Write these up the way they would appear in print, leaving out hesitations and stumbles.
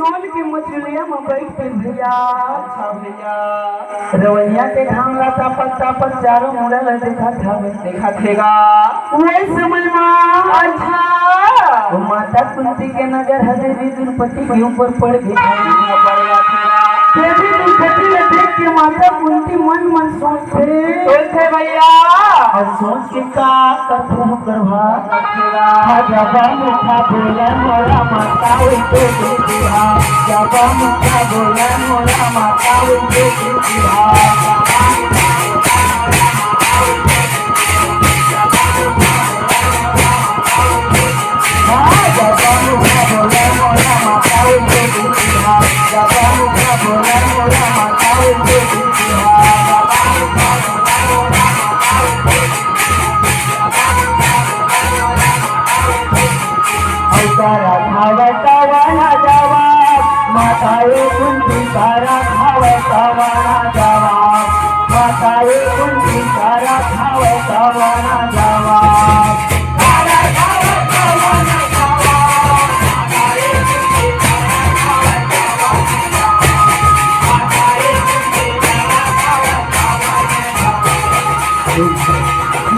सोन की मछलिया में बैठ के भैया अच्छा भैया रवैया के घाम लाता पत्ता पर चारों मुड़ल देखा था देखा थेगा वही समय में अच्छा वो माता कुंती के नजर हदेवी द्रौपदी के ऊपर पड़ गई पड़ेगा थेगा देवी द्रौपदी ने देख के माता कुंती मन मन सोचते भैया और सोच के का करते हो करवा थेगा जब मुखा बोले मोरा माता उनके दिया जब मुखा बोले मोरा माता उनके दिया माताए कुंती सारा खावे सवाना जवाब माताए कुंती सारा खावे सवाना जवाब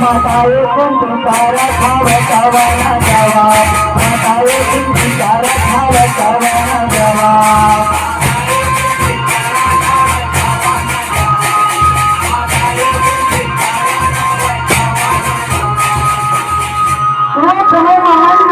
माताए कुंती सारा खावे सवाना जवाब माताए कुंती सारा खावे सवाना जवाब